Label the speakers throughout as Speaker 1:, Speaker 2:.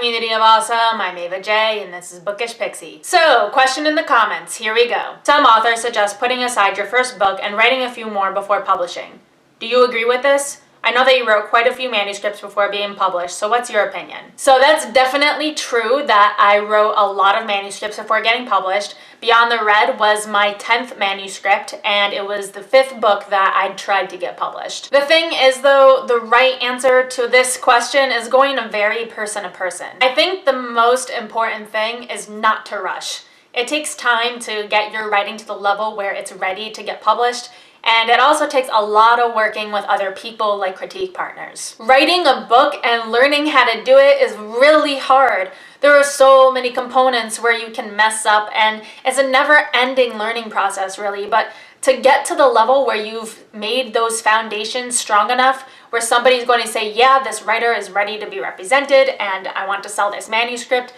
Speaker 1: community of awesome. I'm Ava J, and this is Bookish Pixie. So, question in the comments. Here we go. Some authors suggest putting aside your first book and writing a few more before publishing. Do you agree with this? I know that you wrote quite a few manuscripts before being published, so what's your opinion? So that's definitely true that I wrote a lot of manuscripts before getting published. Beyond the Red was my 10th manuscript, and it was the 5th book that I'd tried to get published. The thing is though, the right answer to this question is going to vary person to person. I think the most important thing is not to rush. It takes time to get your writing to the level where it's ready to get published. And it also takes a lot of working with other people like critique partners. Writing a book and learning how to do it is really hard. There are so many components where you can mess up, and it's a never-ending learning process really. But to get to the level where you've made those foundations strong enough where somebody's going to say, yeah, this writer is ready to be represented and I want to sell this manuscript,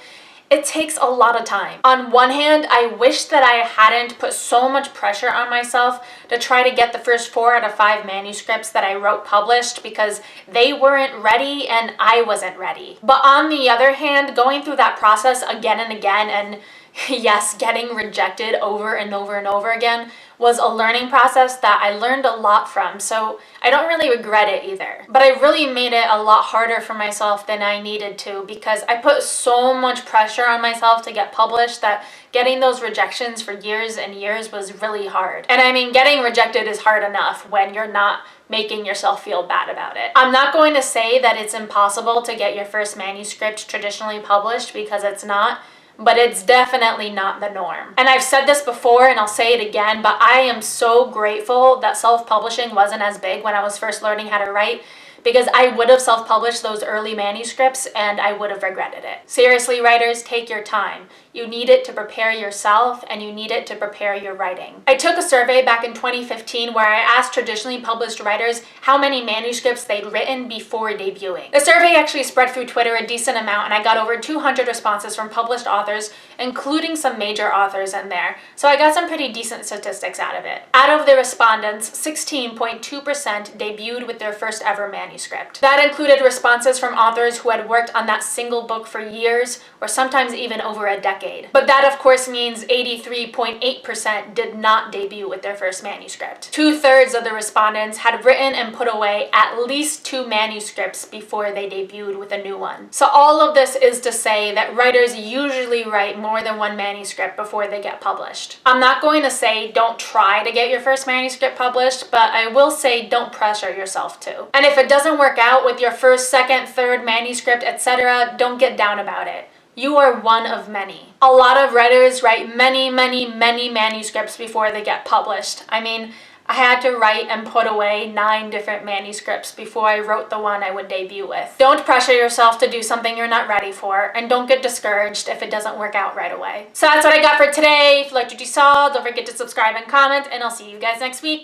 Speaker 1: it takes a lot of time. On one hand, I wish that I hadn't put so much pressure on myself to try to get the first 4 out of 5 manuscripts that I wrote published because they weren't ready and I wasn't ready. But on the other hand, going through that process again and again and yes, getting rejected over and over and over again was a learning process that I learned a lot from, so I don't really regret it either. But I really made it a lot harder for myself than I needed to because I put so much pressure on myself to get published that getting those rejections for years and years was really hard. And I mean, getting rejected is hard enough when you're not making yourself feel bad about it. I'm not going to say that it's impossible to get your first manuscript traditionally published because it's not. But it's definitely not the norm. And I've said this before and I'll say it again, but I am so grateful that self-publishing wasn't as big when I was first learning how to write, because I would have self-published those early manuscripts and I would have regretted it. Seriously, writers, take your time. You need it to prepare yourself and you need it to prepare your writing. I took a survey back in 2015 where I asked traditionally published writers how many manuscripts they'd written before debuting. The survey actually spread through Twitter a decent amount and I got over 200 responses from published authors, including some major authors in there. So I got some pretty decent statistics out of it. Out of the respondents, 16.2% debuted with their first ever manuscript. That included responses from authors who had worked on that single book for years or sometimes even over a decade. But that of course means 83.8% did not debut with their first manuscript. 2/3 of the respondents had written and put away at least 2 manuscripts before they debuted with a new one. So all of this is to say that writers usually write more than 1 manuscript before they get published. I'm not going to say don't try to get your first manuscript published, but I will say don't pressure yourself to. And if it doesn't work out with your first, second, third manuscript, etc., don't get down about it. You are one of many. A lot of writers write many manuscripts before they get published. I mean, I had to write and put away 9 different manuscripts before I wrote the one I would debut with. Don't pressure yourself to do something you're not ready for, and don't get discouraged if it doesn't work out right away. So that's what I got for today. If you liked what you saw, don't forget to subscribe and comment, and I'll see you guys next week.